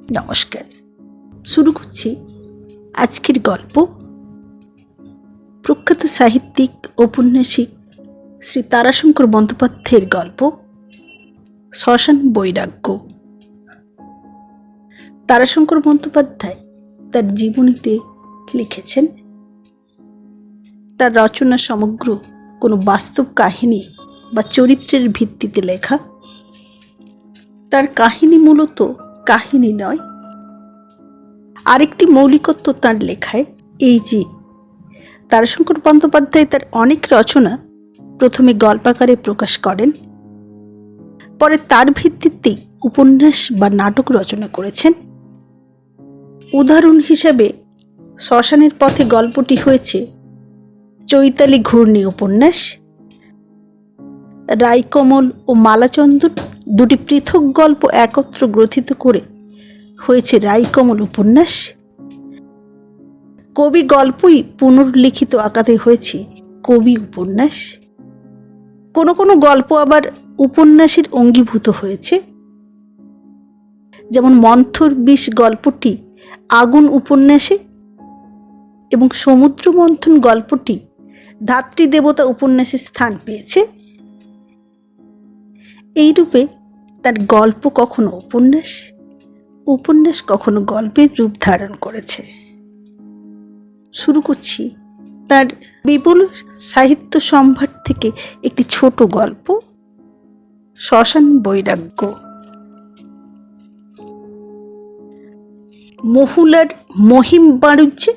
নমস্কার। শুরু করছি আজকের গল্প। প্রখ্যাত সাহিত্যিক ঔপন্যাসিক শ্রী তারাশঙ্কর বন্দ্যোপাধ্যায়ের গল্প শ্মশান বৈরাগ্য। তারাশঙ্কর বন্দ্যোপাধ্যায় তার জীবনীতে লিখেছেন, তার রচনা সমগ্র কোনো বাস্তব কাহিনী বা চরিত্রের ভিত্তিতে লেখা। তার কাহিনী মূলত কাহিনী নয়। আরেকটি মৌলিকত্ব তার লেখায় এই যে তারাশঙ্কর বন্দ্যোপাধ্যায় তার অনেক রচনা প্রথমে গল্পাকারে প্রকাশ করেন, পরে তার ভিত্তিতে উপন্যাস বা নাটক রচনা করেছেন। উদাহরণ হিসেবে শ্মশানের পথে গল্পটি হয়েছে চৈতালি ঘূর্ণি উপন্যাস। রায়কমল ও মালাচন্দন দুটি পৃথক গল্প একত্র গ্রথিত করে হয়েছে রায়কমল উপন্যাস। কবি গল্পই পুনর্লিখিত আকারে হয়েছে কবি উপন্যাস। কোনো কোনো গল্প আবার উপন্যাসের অঙ্গীভূত হয়েছে, যেমন মন্থর বিষ গল্পটি আগুন উপন্যাসে এবং সমুদ্র মন্থন গল্পটি ধাত্রী দেবতা উপন্যাসে স্থান পেয়েছে। এইরূপে তার গল্প কখনো উপন্যাস, উপন্যাস কখনো গল্পের রূপ ধারণ করেছে। শুরু করছি তার বিপুল সাহিত্য সম্ভার থেকে একটি ছোট গল্প, শ্মশান বৈরাগ্য। মহুলার মহিম বাণিজ্যে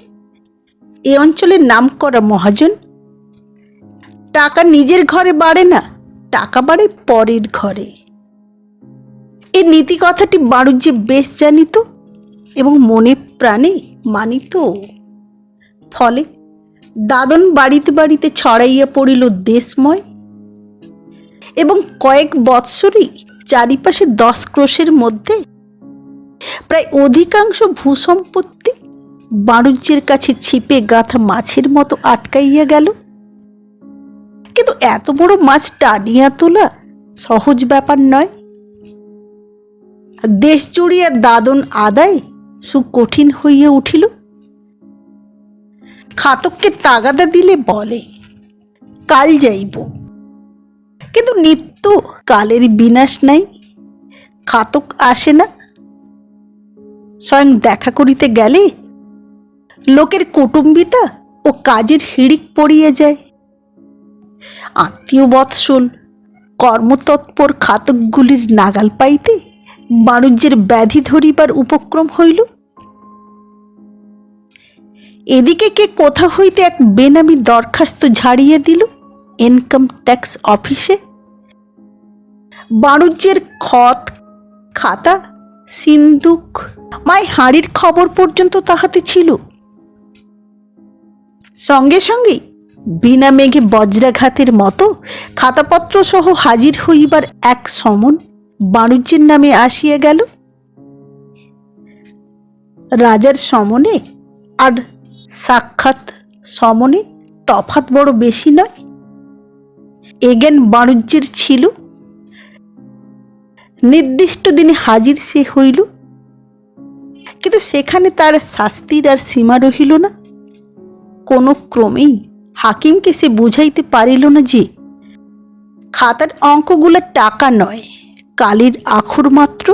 এ অঞ্চলের নামকরা মহাজন। টাকা নিজের ঘরে বাড়ে না, টাকা বাড়ে পরের ঘরে। এই নীতি কথাটি বাণিজ্যে বেশ জানিত এবং মনে প্রাণে মানিত। ফলে দাদন বাড়িতে বাড়িতে ছড়াইয়া পড়িল দেশময় এবং কয়েক বৎসরই চারিপাশে 10 ক্রোশের মধ্যে প্রায় অধিকাংশ ভূসম্পত্তি বাণিজ্যের কাছে ছিপে গাঁথা মাছের মতো আটকাইয়া গেল। কিন্তু এত বড় মাছ টানিয়া তোলা সহজ ব্যাপার নয়। দেশ জুড়িয়া দাদন আদায় সুকঠিন হইয়া উঠিল। খাতককে তাগাদা দিলে বলে কাল যাইব, কিন্তু নিত্য কালের বিনাশ নাই, খাতক আসে না। স্বয়ং দেখা করিতে গেলে লোকের কুটুম্বিতা ও কাজের হিড়িক পড়িয়া যায়। আত্মীয় বৎসল কর্মতৎপর খাতকগুলির নাগাল পাইতে বাণিজ্যের ব্যাধি ধরিবার উপক্রম হইল। এদিকে কে কোথা হইতে এক বেনামি দরখাস্ত ঝাড়িয়ে দিল ইনকাম ট্যাক্স অফিসে। বাণিজ্যের খত খাতা সিন্দুক মাই হাঁড়ির খবর পর্যন্ত তাহাতে ছিল। সঙ্গে সঙ্গে বিনা মেঘে বজ্রাঘাতের মতো খাতাপত্র সহ হাজির হইবার এক সমন বাণিজ্যের নামে আসিয়া গেল। রাজার সমনে আর সাক্ষাৎ সমনে তফাৎ বড় বেশি নয়। এজ্ঞান বাণিজ্যের ছিল। নির্দিষ্ট দিনে হাজির সে হইল, কিন্তু সেখানে তার শাস্তির আর সীমা রহিল না। কোনো ক্রমেই হাকিমকে সে বুঝাইতে পারিল না যে খাতার অঙ্কগুলা টাকা নয়, কালির আখর মাত্র।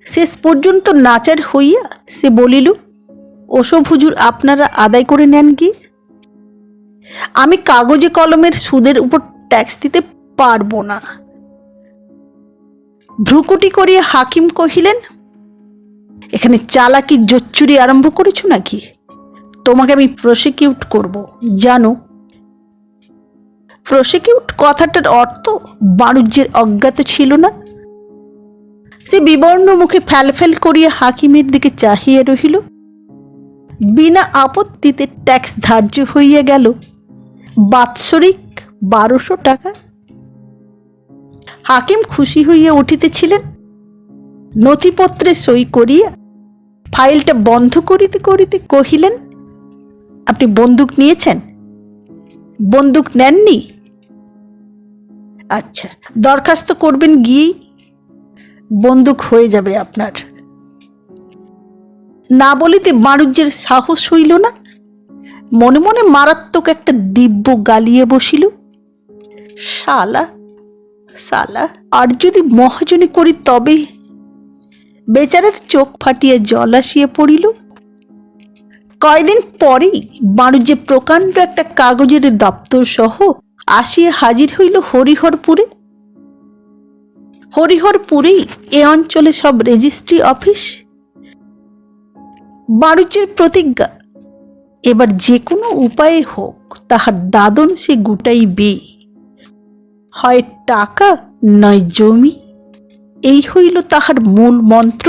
শেষ পর্যন্ত নাচার হইয়া সে বলিল, ওসব হুজুর আপনারা আদায় করে নেন গিয়ে, আমি কাগজে কলমের সুদের উপর ট্যাক্স দিতে পারবো না। ভ্রুকুটি করিয়া হাকিম কহিলেন, এখানে চালাকি জোচ্চুরি আরম্ভ করেছ নাকি? তোমাকে আমি প্রসিকিউট করব, জানো? প্রসিকিউট কথাটার অর্থ বাণিজ্যের অজ্ঞাত ছিল না। সে বিবর্ণ মুখে ফ্যালফ্যাল করিয়া হাকিমের দিকে চাহিয়া রহিল। বিনা আপত্তিতে ট্যাক্স ধার্য হইয়া গেল বাৎসরিক 1200 টাকা। হাকিম খুশি হইয়া উঠিতেছিলেন। নথিপত্রে সই করিয়া ফাইলটা বন্ধ করিতে করিতে কহিলেন, আপনি বন্দুক নিয়েছেন? বন্দুক নেননি? আচ্ছা, দরখাস্ত করবেন গিয়েই। বন্দুক হয়ে যাবে আপনার। না বলিতে বাণিজ্যের সাহস হইল না। মনে মনে মারাত্মক একটা দিব্য গালিয়ে বসিল। শালা শালা, আর যদি মহাজনী করি তবে। বেচারার চোখ ফাটিয়া জল আসিয়া পড়িল। কয়দিন পরেই বাণিজ্যে প্রকাণ্ড একটা কাগজের দপ্তর সহ আসিয়া হাজির হইল হরিহরপুরে। হরিহরপুরেই এ অঞ্চলে সব রেজিস্ট্রি অফিস। বাণিজ্যের প্রতিজ্ঞা, এবার যে কোনো উপায়ে হোক তাহার দাদন সে গুটাইবে, হয় টাকা নয় জমি। এই হইল তাহার মূল মন্ত্র।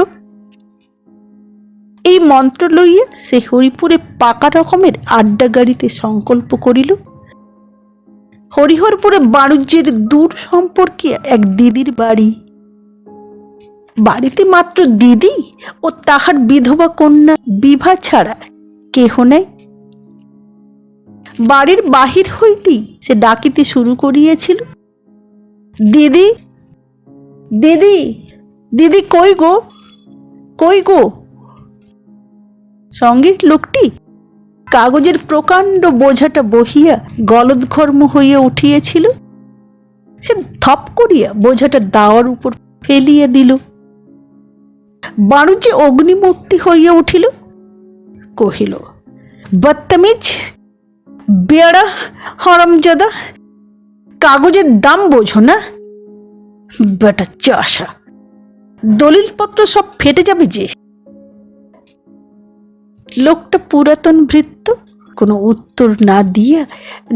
এই মন্ত্র লইয়া সে হরিপুরে পাকা রকমের আড্ডা গাড়িতে সংকল্প করিল। হরিহরপুরে বাণিজ্যের দূর সম্পর্কে এক দিদির বাড়ি। বাড়িতে মাত্র দিদি ও তাহার বিধবা কন্যা বিভা ছাড়া কেহ নাই। বাড়ির বাহির হইতেই সে ডাকিতে শুরু করিয়াছিল, দিদি দিদি দিদি, কই গো কই গো। সঙ্গীর লোকটি কাগজের প্রকাণ্ড বোঝাটা বহিয়া গলদঘর্ম হইয়া উঠিয়াছিল। সে ধপ করিয়া বোঝাটা দাওয়ার উপর ফেলিয়া দিল। বাণিজ্যে অগ্নিমূর্তি হইয়া উঠিল। কহিল, বদতমিজ, বেয়াড়া, হরামজাদা, কাগজের দাম বোঝো না? বেটা চাষা, দলিলপত্র সব ফেটে যাবে যে। লোকটা পুরাতন ভৃত্য, কোনো উত্তর না দিয়া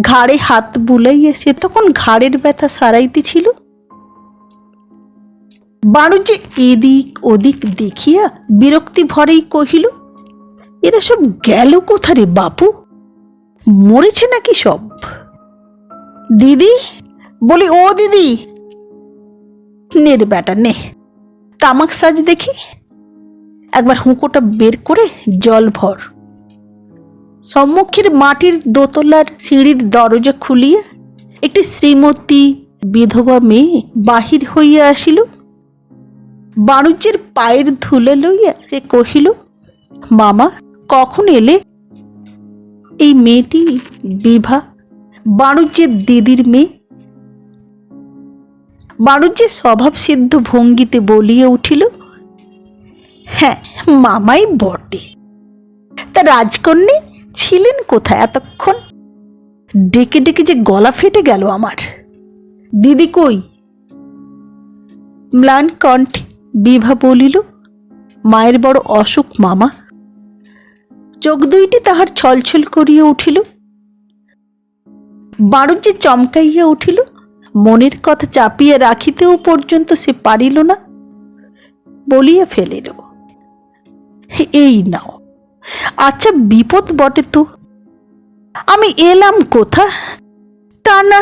ঘাড়ে হাত বুলাইয়া সে তখন ঘাড়ের ব্যথা সারাইতেছিল। বাণিজ্যে এদিক ওদিক দেখিয়া বিরক্তি ভরেই কহিল, এরা সব গেল কোথারে বাপু? মরেছে নাকি সব? দিদি বলি, ও দিদি, নে রে বেটা নে, তামাক সাজ দেখি। একবার হুঁকোটা বের করে জল ভর। সম্মুখের মাটির দোতলার সিঁড়ির দরজা খুলিয়া একটি শ্রীমতী বিধবা মেয়ে বাহির হইয়া আসিল। বাণিজ্যের পায়ের ধুলা লইয়া সে কহিল, মামা কখন এলে? এই মেয়েটি বিভা, বাণিজ্যের দিদির মেয়ে। বাণিজ্যের স্বভাব সিদ্ধ ভঙ্গিতে বলিয়া উঠিল, হ্যাঁ মামাই বটে। তা রাজকন্যা ছিলেন কোথায় এতক্ষণ? ডেকে ডেকে যে গলা ফেটে গেল আমার। দিদি কই? ম্লান কণ্ঠে বিভা বলিল, মায়ের বড় অসুখ মামা। চোখ দুইটি তাহার ছলছল করিয়া উঠিল। বাণিজ্যে চমকাইয়া উঠিল। মনের কথা চাপিয়া রাখিতেও পর্যন্ত সে পারিল না। বলিয়া ফেলিল, এই নাও। আচ্ছা বিপদ বটে তো, আমি এলাম কোথা? তা না,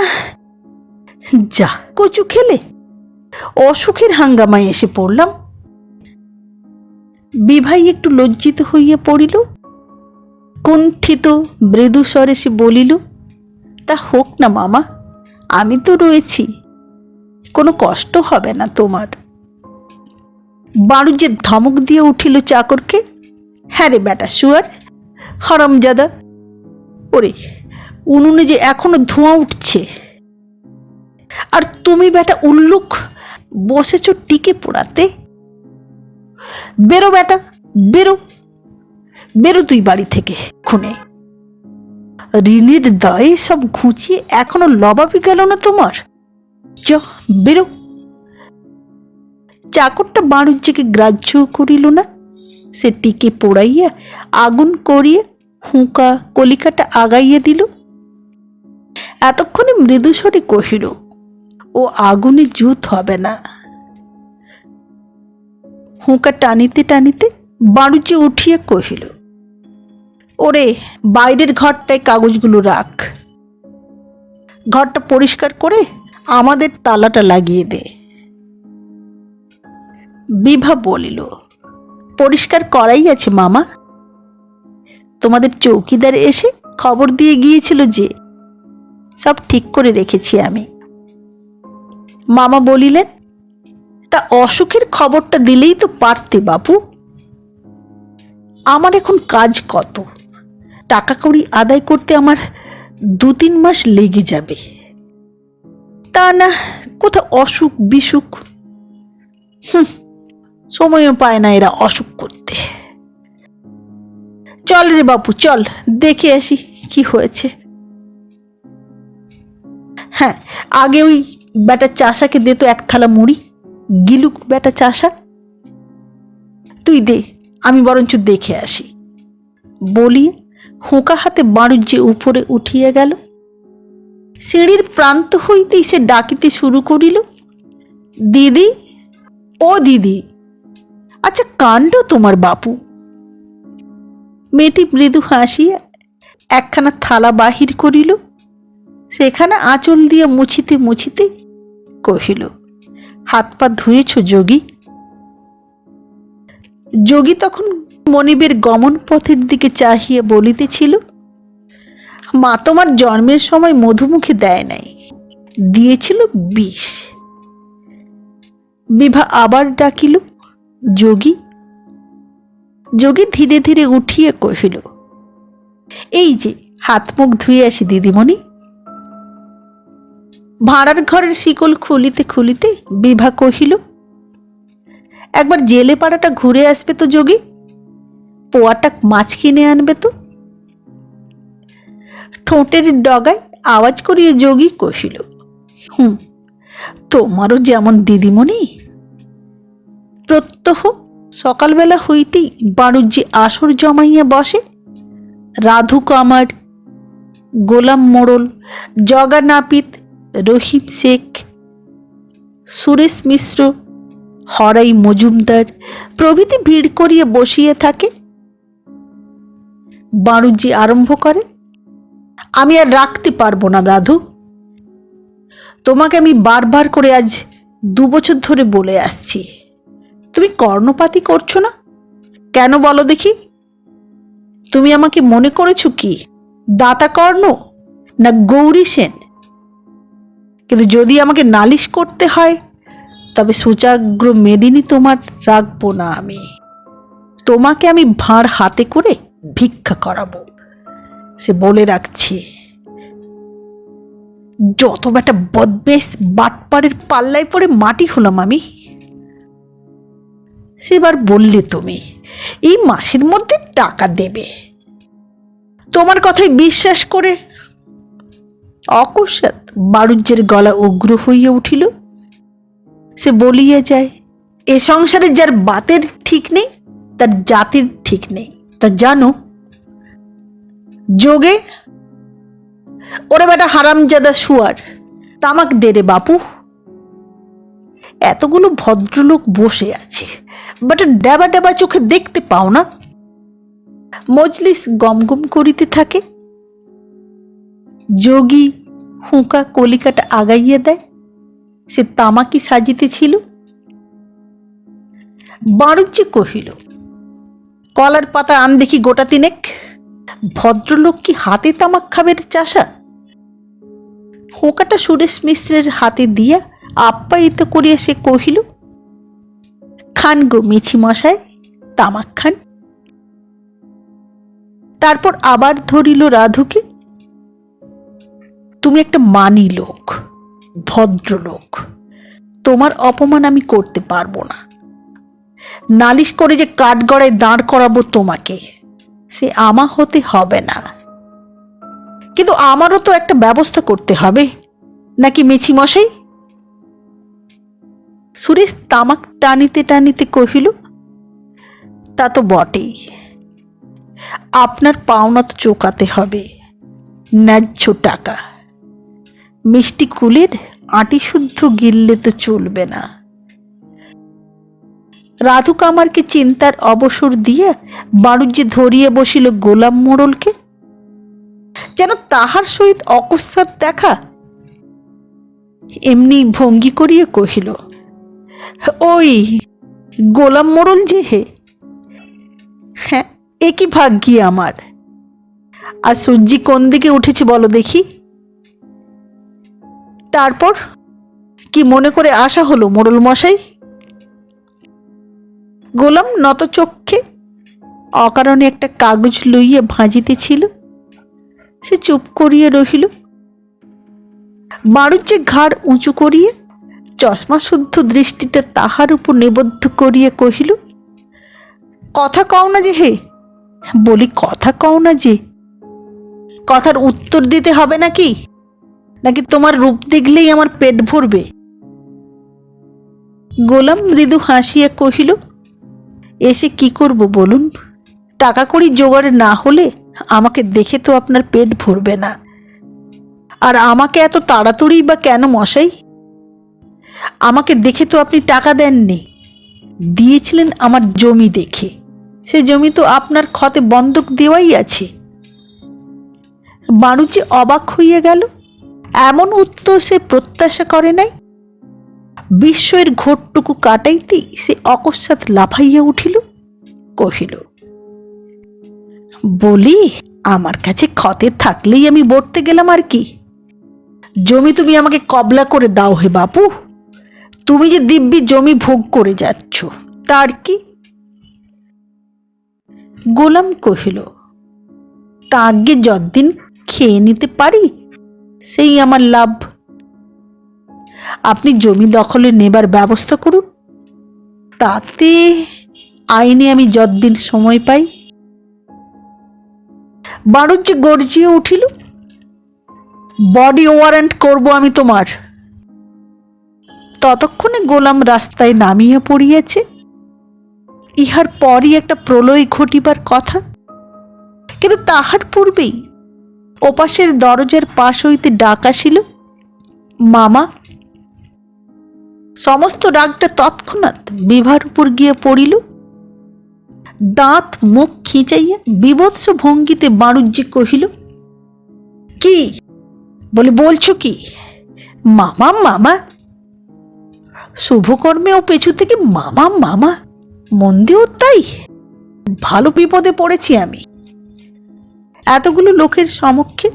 যা কচু খেলে অসুখের হাঙ্গামায় এসে পড়লাম। বিভাই একটু লজ্জিত হইয়া পড়িল। কুণ্ঠিত মৃদু স্বরে সে বলিল, তা হোক না মামা, আমি তো রয়েছি, কোনো কষ্ট হবে না তোমার। বাণিজ্যের ধমক দিয়ে উঠিল চাকরকে, হ্যাঁ রে বেটা শুয়ার, হারামজাদা, ওরে উনুনে যে এখনো ধোঁয়া উঠছে, আর তুমি বেটা উল্লুক বসেছ টিকে পোড়াতে। বেরো বেটা, বেরো বেরো তুই বাড়ি থেকে খুনে। ঋণের দায়ে সব ঘুচিয়ে এখনো লবাবি গেল না তোমার। চ বেরো। চাকরটা বাণিজ্যকে গ্রাহ্য করিল না। সে টিকে পোড়াইয়া আগুন করিয়া হুঁকা কলিকাটা আগাইয়া দিল। এতক্ষণে মৃদুস্বরে কহিল, ও আগুনে জুত হবে না। হুঁকা টানিতে টানিতে বাণিজ্য উঠিয়া কহিল, ওরে বাইরের ঘরটায় কাগজগুলো রাখ, ঘরটা পরিষ্কার করে আমাদের তালাটা লাগিয়ে দে। বিভা বলিল, পরিষ্কার করাই আছে মামা, তোমাদের চৌকিদার এসে খবর দিয়ে গিয়েছিল যে, সব ঠিক করে রেখেছি আমি। মামা বলিলেন, তা অসুখের খবরটা দিলেই তো পারতে বাপু। আমার এখন কাজ কত, টাকা কড়ি আদায় করতে আমার 2-3 মাস লেগে যাবে। তা না কোথাও অসুখ বিসুখ, সময়ও পায় না এরা অসুখ করতে। চল রে বাপু চল, দেখে আসি কি হয়েছে। হ্যাঁ, আগে ওই বেটা চাষাকে দে তো 1 থালা মুড়ি, গিলুক বেটা চাষা। তুই দে, আমি বরঞ্চ দেখে আসি। বলিয়ে হুঁকা হাতে বাড়ুজ্যে উপরে উঠিয়া গেল। সিঁড়ির প্রান্ত হইতেই সে ডাকিতে শুরু করিল, দিদি, ও দিদি। আচ্ছা কাণ্ড তোমার বাপু। মেয়েটি মৃদু হাসিয়া 1খানা থালা বাহির করিল, সেখানে আঁচল দিয়ে মুছিতে মুছিতে কহিল, হাত পা ধুয়েছ যোগী? যোগী তখন মনিবের গমন পথের দিকে চাহিয়া বলিতেছিল, মা তোমার জন্মের সময় মধুমুখে দেয় নাই, দিয়েছিল বিষ। বিভা আবার ডাকিল, যোগী। যোগী ধীরে ধীরে উঠিয়া কহিল, এই যে হাত মুখ ধুয়ে আসি দিদিমণি। ভাড়ার ঘরের শিকল খুলিতে খুলিতে বিভা কহিল, একবার জেলে পাড়াটা ঘুরে আসবে তো যোগী, পোয়াটা মাছ কিনে আনবে তো। ঠোঁটের ডগায় আওয়াজ করিয়ে যোগী কহিল, তোমারও যেমন দিদিমণি। প্রত্যহ সকালবেলা হইতেই বাড়ুজ্যে আসর জমাইয়া বসে। রাধু কামার, গোলাম মোড়ল, জগা নাপিত, রহিম শেখ, সুরেশ মিশ্র, হরাই মজুমদার প্রভৃতি ভিড় করিয়া বসিয়া থাকে। বাড়ুজ্যে আরম্ভ করে, আমি আর রাখতে পারবো না রাধু, তোমাকে আমি বারবার করে আজ 2 বছর ধরে বলে আসছি, তুমি কর্ণপাতই করছো না কেন বলো দেখি? তুমি আমাকে মনে করেছো কি দাতা কর্ণ না গৌরী সেন? কিন্তু যদি আমাকে নালিশ করতে হয় তবে সুচাগ্র মেদিনী তোমার রাখবো না আমি, তোমাকে আমি ভাঁড় হাতে করে ভিক্ষা করাবো, সে বলে রাখছি। যত বেটা বদবেশ বাটপাড়ের পাল্লায় পড়ে মাটি হলাম আমি। সেবার বললে তুমি এই মাসের মধ্যে টাকা দেবে, তোমার কথায় বিশ্বাস করে। অকস্মাৎ বাড়ুজ্যের গলা উগ্র হইয়া উঠিল। সে বলিয়া যায়, এ সংসারে যার বাতের ঠিক নেই তার জাতির ঠিক নেই, তা জানো? যোগে ওরে বেটা হারামজাদা শুয়ার, তামাক দে রে বাপু। এতগুলো ভদ্রলোক বসে আছে, বেটা ডেবা ডেবা চোখে দেখতে পাও না? মজলিস গমগম করিতে থাকে। যোগী হুঁকা কলিকাটা আগাইয়া দেয়, সে তামাকি সাজিতেছিল। বাড়ুজ্যে কহিল, কলার পাতা আন দেখি গোটা 3। ভদ্রলোক কি হাতে তামাক খাবের চাষা? হুঁকাটা সুরেশ মিশ্রের হাতে দিয়া আপ্যায়িত করিয়া সে কহিল, খান গো মিছি মশাই, তামাক খান। তারপর আবার ধরিল রাধুকে, তুমি একটা মানি লোক, ভদ্রলোক, তোমার অপমান আমি করতে পারবো না। নালিশ করে যে কাঠগড়ায় দাঁড় করাবো তোমাকে, সে আমা হতে হবে না। কিন্তু আমারও তো একটা ব্যবস্থা করতে হবে নাকি মেছি মশাই? সুরেশ তামাক টানিতে টানিতে কহিল, তা তো বটেই, আপনার পাওনা তো চোকাতে হবে, ন্যায্য টাকা। মিষ্টি কুলের আঁটি শুদ্ধ গিললে তো চলবে না। রাধু কামারকে চিন্তার অবসর দিয়া বাড়ুজ্যে ধরিয়া বসিল গোলাম মোড়লকে, যেন তাহার সহিত অকস্মাৎ দেখা। এমনি ভঙ্গি করিয়া কহিল, ওই গোলাম মোড়ল যে হে? হ্যাঁ, এ কি ভাগ্যি আমার। আর সূর্যি কোন দিকে উঠেছে বলো দেখি। তারপর কি মনে করে আসা হলো মোড়ল মশাই? গোলাম নত চক্ষে অকারণে একটা কাগজ লইয়া ভাঁজিতেছিল। সে চুপ করিয়া রহিল। বাড়ুজ্যে ঘাড় উঁচু করিয়া চশমা শুদ্ধ দৃষ্টিটা তাহার উপর নিবদ্ধ করিয়া কহিল, কথা কও না যে হে? বলি কথা কও না যে? কথার উত্তর দিতে হবে নাকি? নাকি তোমার রূপ দেখলেই আমার পেট ভরবে? গোলাম মৃদু হাসিয়া কহিল, এসে কি করব বলুন? টাকা কড়ি জোগাড় না হলে আমাকে দেখে তো আপনার পেট ভরবে না। আর আমাকে এত তাড়াতাড়ি বা কেন মশাই? আমাকে দেখে তো আপনি টাকা দেননি, দিয়েছিলেন আমার জমি দেখে। সে জমি তো আপনার ক্ষতে বন্ধক দেওয়াই আছে। বাণুজ্যে অবাক হইয়া গেল। এমন উত্তর সে প্রত্যাশা করে নাই। বিস্ময়ের ঘোরটুকু কাটাইতেই সে অকস্মাৎ লাফাইয়া উঠিল, কহিল, বলি আমার কাছে ক্ষতে থাকলেই আমি বলতে গেলাম আর কি? জমি তুমি আমাকে কবলা করে দাও হে বাপু। তুমি যে দিব্যি জমি ভোগ করে যাচ্ছ, তার কি? গোলাম কহিল, তা আগে যতদিন খেয়ে নিতে পারি সেই আমার লাভ। আপনি জমি দখলে নেবার ব্যবস্থা করুন, তাতে আইনে আমি যতদিন সময় পাই। বাণুজ্যে গর্জিয়ে উঠিল, বডি ওয়ারেন্ট করব আমি তোমার। ততক্ষণে গোলাম রাস্তায় নামিয়া পড়িয়াছে। ইহার পরই একটা প্রলয় ঘটিবার কথা, কিন্তু তাহার পূর্বেই ওপাশের দরজার পাশ হইতে ডাক আসিল, মামা। সমস্ত রাগটা তৎক্ষণাৎ বিভার উপর গিয়ে পড়িল। দাঁত মুখ খিঁচাইয়া বিভৎস ভঙ্গিতে বাণুজ্যে কহিল, কি বলে বলছো কি? মামা মামা, শুভকর্মে ও পেছু থেকে মামা মামা, মন্দেও তাই। ভালো বিপদে পড়েছি আমি। এতগুলো লোকের সমক্ষে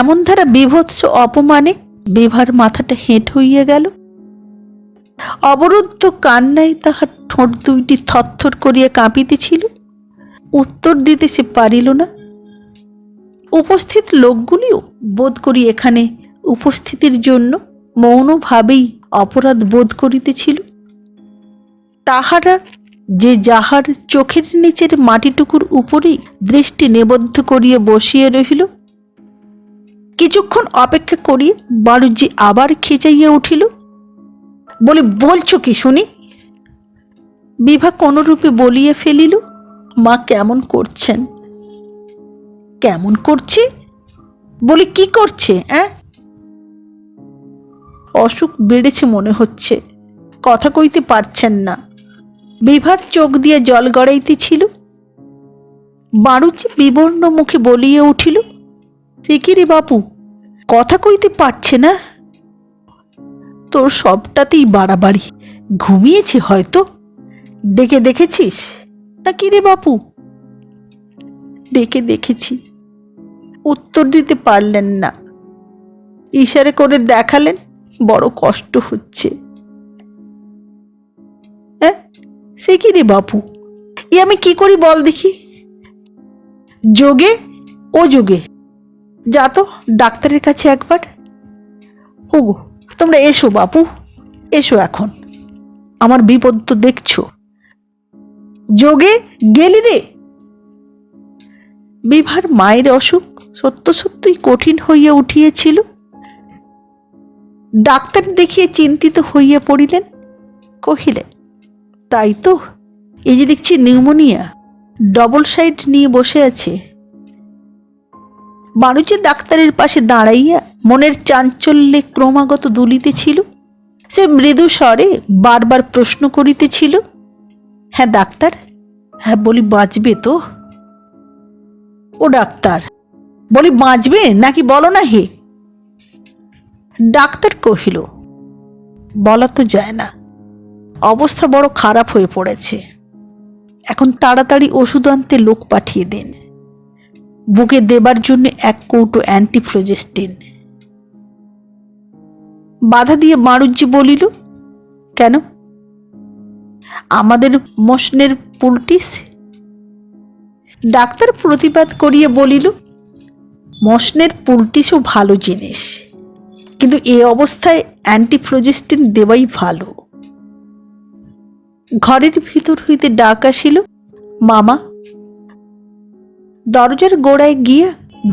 এমন ধারা বিভৎস অপমানে বিভার মাথাটা হেঁট হইয়া গেল। অবরুদ্ধ কান্নায় তাহার ঠোঁট দুইটি থরথর করিয়া কাঁপিতেছিল। উত্তর দিতে সে পারিল না। উপস্থিত লোকগুলিও বোধ করি এখানে উপস্থিতির জন্য মৌনভাবেই অপরাধ বোধ করিতেছিল। তাহারা যে যাহার চোখের নিচের মাটিটুকুর উপরেই দৃষ্টি নিবদ্ধ করিয়া বসিয়া রহিল। কিছুক্ষণ অপেক্ষা করিয়া বাণুজ্যে আবার খেঁচাইয়া উঠিল, বলে বলছো কি শুনি? বিভা কোনরূপে বলিয়া ফেলিল, মা কেমন করছেন? কেমন করছে? বলি কি করছে? অসুখ বেড়েছে মনে হচ্ছে, কথা কইতে পারছেন না। বিভার চোখ দিয়ে জল গড়াইতেছিল। বাণুজ্যে বিবর্ণ মুখে বলিয়া উঠিল, সে কি রে বাপু, কথা কইতে পারছে না? তোর সবটাতেই বাড়াবাড়ি। ঘুমিয়েছে হয়তো। ডেকে দেখেছিস না কি রে বাপু? ডেকে দেখেছি। উত্তর দিতে পারলেন না। ইশারে করে দেখালেন বড় কষ্ট হচ্ছে। সে কি রে বাপু, এ আমি কি করি বল দেখি? যোগে ও যোগে, যা তো ডাক্তারের কাছে একবার। হুগো, তোমরা এসো বাপু, এসো এখন। আমার বিপদ তো দেখছো। যোগে গেলি রে? বিভার মায়ের অসুখ সত্য সত্যই কঠিন হইয়া উঠিয়াছিল। ডাক্তার দেখিয়ে চিন্তিত হইয়া পড়িলেন। কহিলেন, তাই তো, এই যে দেখছি নিউমোনিয়া, ডবল সাইড নিয়ে বসে আছে। বাণুজ্যে ডাক্তারের পাশে দাঁড়াইয়া মনের চাঞ্চল্যে ক্রমাগত দুলিতেছিল। সে মৃদু স্বরে বারবার প্রশ্ন করিতেছিল, হ্যাঁ ডাক্তার, হ্যাঁ বলি বাঁচবে তো? ও ডাক্তার, বলি বাঁচবে নাকি বলো না হে? ডাক্তার কহিল, বলা তো যায় না, অবস্থা বড় খারাপ হয়ে পড়েছে। এখন তাড়াতাড়ি ওষুধ আনতে লোক পাঠিয়ে দিন। বুকে দেবার জন্য 1 কৌটো অ্যান্টিফ্লোজেস্টিন। বাধা দিয়ে বাণুজ্যে বলিল, কেন? আমাদের মোশনের পুলটিস। ডাক্তার প্রতিবাদ করিয়া বলিল, মোশনের পুলটিসও ভালো জিনিস, কিন্তু এ অবস্থায় অ্যান্টিফ্লোজেস্টিন দেওয়াই ভালো। ঘরের ভিতর হইতে ডাক আসিল, মামা। দরজার গোড়ায় গিয়া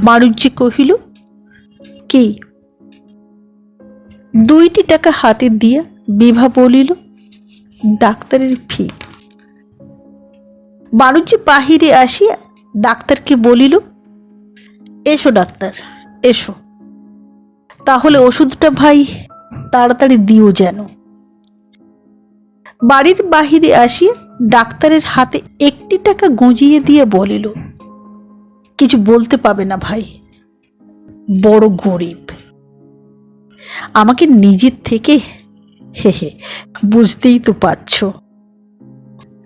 মারুজ্জি কহিল, কি? 2টি টাকা হাতে দিয়া বিভা বলিল, ডাক্তারের ফি। মারুজ্জি বাহিরে আসিয়া ডাক্তারকে বলিল, এসো ডাক্তার, এসো। তাহলে ওষুধটা ভাই তাড়াতাড়ি দিও যেন। বাড়ির বাহিরে আসিয়া ডাক্তারের হাতে 1টি টাকা গুঁজিয়ে দিয়ে বলিল, কিছু বলতে পাবে না ভাই, বড় গরিব। আমাকে নিজের থেকে হে হে বুঝতেই তো পারছ।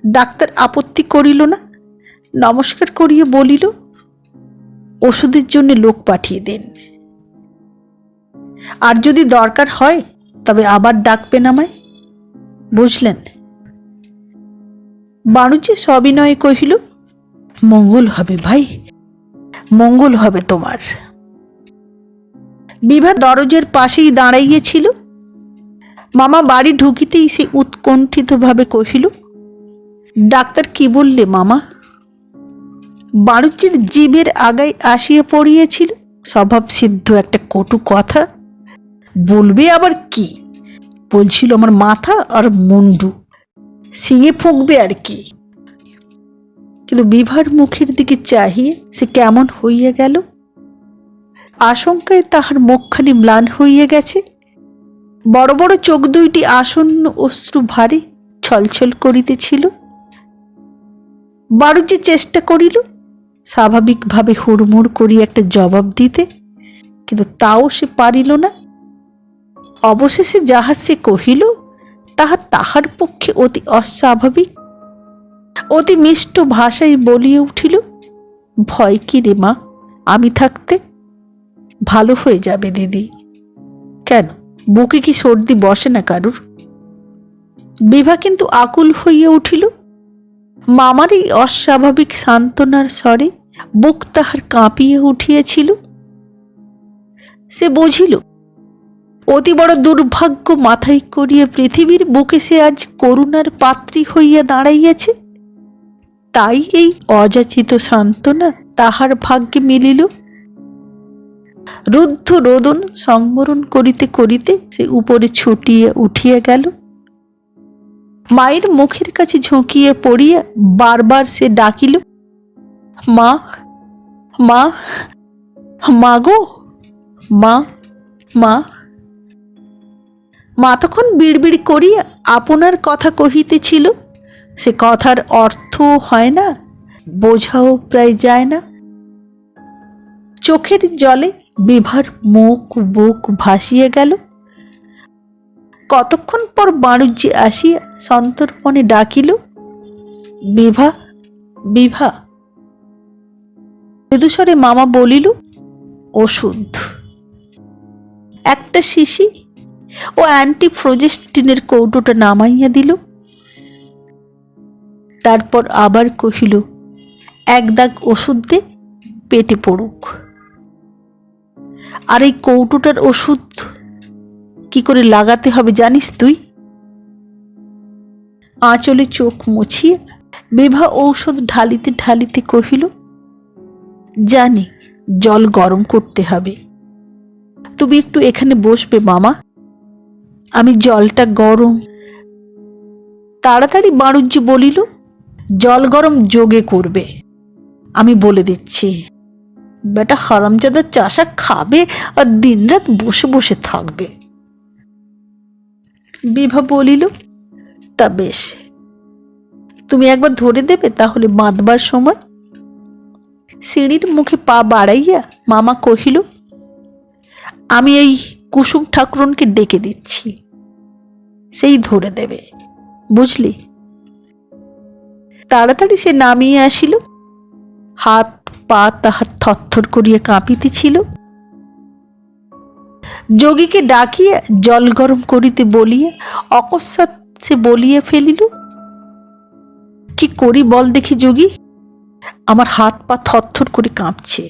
ডাক্তার আপত্তি করিল না, নমস্কার করিয়া বলিল, ওষুধের জন্য লোক পাঠিয়ে দেন, আর যদি দরকার হয় তবে আবার ডাকবেন আমায়, বুঝলেন? বাণুজ্য সবিনয়ে কহিল, মঙ্গল হবে ভাই, মঙ্গল হবে তোমার। বিভা দরজার পাশেই দাঁড়াইয়েছিল। মামা বাড়ি ঢুকিতেই সে উৎকণ্ঠিত ভাবে কহিল, ডাক্তার কি বললে মামা? বাণুজ্যের জিভের আগায় আসিয়া পড়িয়েছিল স্বভাব সিদ্ধ একটা কটু কথা। বলবে আবার কি? বলছিল আমার মাথা আর মুন্ডু সিঙে ফুঁকবে আর কি। কিন্তু বিভার মুখের দিকে চাহিয়ে সে কেমন হইয়া গেল। আশঙ্কায় তাহার মুখখানি ম্লান হইয়া গেছে। বড় বড় চোখ দুইটি আসন্ন অশ্রু ভারে ছলছল করিতেছিল। বাড়ুজ্যে চেষ্টা করিল স্বাভাবিকভাবে হুড়মুড় করিয়া একটা জবাব দিতে, কিন্তু তাও সে পারিল না। অবশেষে যাহা সে কহিল তাহা তাহার পক্ষে অতি অস্বাভাবিক। অতি মিষ্ট ভাষায় বলিয়া উঠিল, ভয় কি রে মা, আমি থাকতে? ভালো হয়ে যাবে দিদি। কেন, বুকে কি সর্দি বসে না কারুর? বিভা কিন্তু আকুল হইয়া উঠিল। মামার এই অস্বাভাবিক সান্ত্বনার স্বরে বুক তাহার কাঁপিয়া উঠিয়াছিল। সে বুঝিল অতি বড় দুর্ভাগ্য মাথায় করিয়া পৃথিবীর বুকে সে আজ করুণার পাত্রী হইয়া দাঁড়াইয়াছে। তাই এই অযাচিত সান্ত্বনা তাহার ভাগ্যে মিলিল। রুদ্ধ রোদন সংবরণ করিতে করিতে সে উপরে ছুটিয়া উঠিয়া গেল। মায়ের মুখের কাছে ঝুঁকিয়া পড়িয়া বারবার সে ডাকিল, মা, মা, মা গো, মা, মা। মা তখন বিড়বিড় করিয়া আপনার কথা কহিতেছিল। সে কথার অর্থ হয় না, বোঝাও প্রায় যায় না। চোখের জলে বিভার মুখ বুক ভাসিয়া গেল। কতক্ষণ পর বাণুজ্যে আসিয়া সন্তর্পণে ডাকিল, বিভা, বিভা। মৃদুস্বরে মামা বলিল, ওষুধ। একটা শিশি ও অ্যান্টিফ্লোজেস্টিনের কৌটোটা নামাইয়া দিল। তারপর আবার কহিল, 1 দাগ ওষুধ দে, পেটে পড়ুক। আর এই কৌটোটার ওষুধ কি করে লাগাতে হবে জানিস তুই? আঁচলে চোখ মুছিয়া বিভা ঔষধ ঢালিতে ঢালিতে কহিল, জানি, জল গরম করতে হবে। তুমি একটু এখানে বসবে মামা, আমি জলটা গরম। তাড়াতাড়ি বাণুজ্য বলিল, জল গরম যোগে করবে, আমি বলে দিচ্ছি। বেটা হারামজাদা চাষা খাবে আর দিনরাত বসে বসে থাকবে। বিভা বলিল, তা বেশ, তুমি একবার ধরে দেবে তাহলে বাঁধবার সময়। সিঁড়ির মুখে পা বাড়াইয়া মামা কহিল, আমি এই কুসুম ঠাকুরনকে ডেকে দিচ্ছি, সেই ধরে দেবে, বুঝলি? তাড়াতাড়ি সে নামিয়ে আসিল। হাত পা তাহার থরথর করিয়া কাঁপিতেছিল। যোগীকে ডাকিয়া জল গরম করিতে বলিয়া অকস্মাৎ সে বলিয়া ফেলিল, কি করি বল দেখি যোগী। আমার হাত পা থরথর করে কাঁপছে।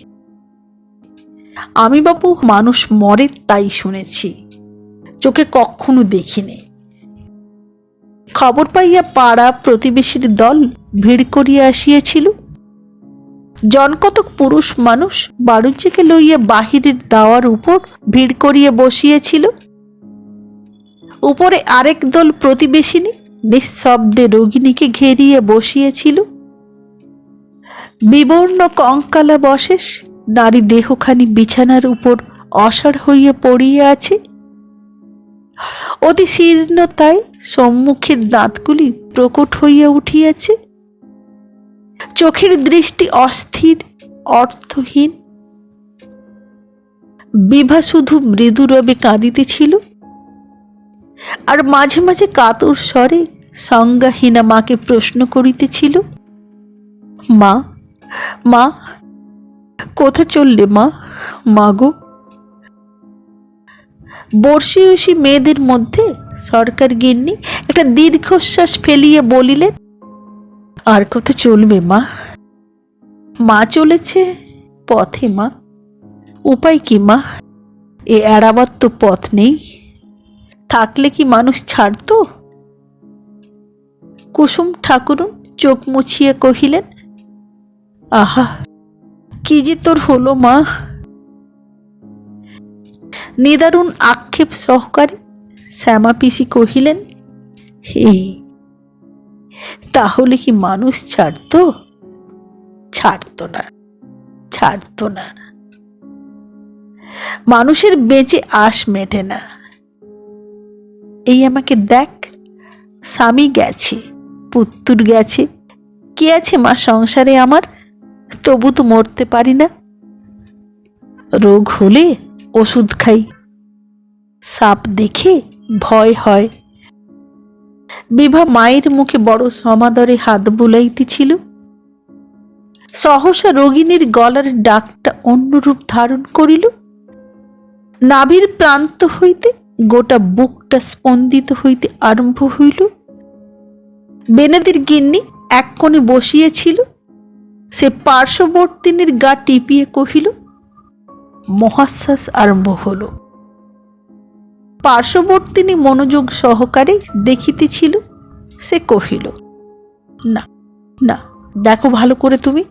আমি বাবু মানুষ মরে তাই শুনেছি, চোখে কখনো দেখিনি। খবর পাইয়া পাড়া প্রতিবেশীর দল ভিড় করিয়া আসিয়াছিল। জনকতক পুরুষ মানুষ বাড়ুজ্যেকে লইয়া বাহিরের দাওয়ার উপর ভিড় করিয়া বসিয়াছিল। উপরে আরেক দল প্রতিবেশিনী নিঃশব্দে রোগিণীকে ঘেরিয়া বসিয়াছিল। বিবর্ণ কঙ্কালাবশেষ নারী দেহখানি বিছানার উপর অসাড় হইয়া পড়িয়া আছে। অতি শীর্ণতায় সম্মুখের দাঁতগুলি প্রকট হইয়া উঠিয়াছে। চোখের দৃষ্টি অস্থির, অর্থহীন। বিভা শুধু মৃদুরবে কাঁদিতেছিল, আর মাঝে মাঝে কাতর স্বরে সংজ্ঞাহীনা মাকে প্রশ্ন করিতেছিল, মা, মা, কোথা চললে মা, মাগো। বর্ষীয়সী মেয়েদের মধ্যে সরকার গিন্নি একটা দীর্ঘশ্বাস ফেলিয়ে বলিলেন, আর কোথা চলবে মা, মা চলেছে পথে মা, উপায় কি মা, এ এড়াবার তো পথ নেই, থাকলে কি মানুষ ছাড়ত। কুসুম ঠাকুরুন চোখ মুছিয়া কহিলেন, আহা, কি যে তোর হলো মা। নিদারুণ আক্ষেপ সহকারে শ্যামা পিসি কহিলেন, হে, তাহলে কি মানুষ ছাড়ত, ছাড়ত না, ছাড়ত না। মানুষের বেঁচে আশ মেটে না। এই আমাকে দেখ, স্বামী গেছে, পুত্তুর গেছে, কে আছে মা সংসারে আমার, তবু তো মরতে পারি না। রোগ হলে ওষুধ খাই, সাপ দেখে ভয় হয়। বিভা মায়ের মুখে বড় সমাদরে হাত বুলাইতেছিল। সহসা রোগিণীর গলার ডাকটা অন্যরূপ ধারণ করিল। নাভির প্রান্ত হইতে গোটা বুকটা স্পন্দিত হইতে আরম্ভ হইল। বেনাদির গিন্নি এক কোণে বসিয়েছিল, সে পার্শ্ববর্তিনীর গা টিপিয়ে কহিল, মহাশ্বাস আরম্ভ হল। পার্শ্ববর্তিনী মনোযোগ সহকারে দেখিতেছিল। সে কহিল, না না, দেখো ভালো করে তুমি।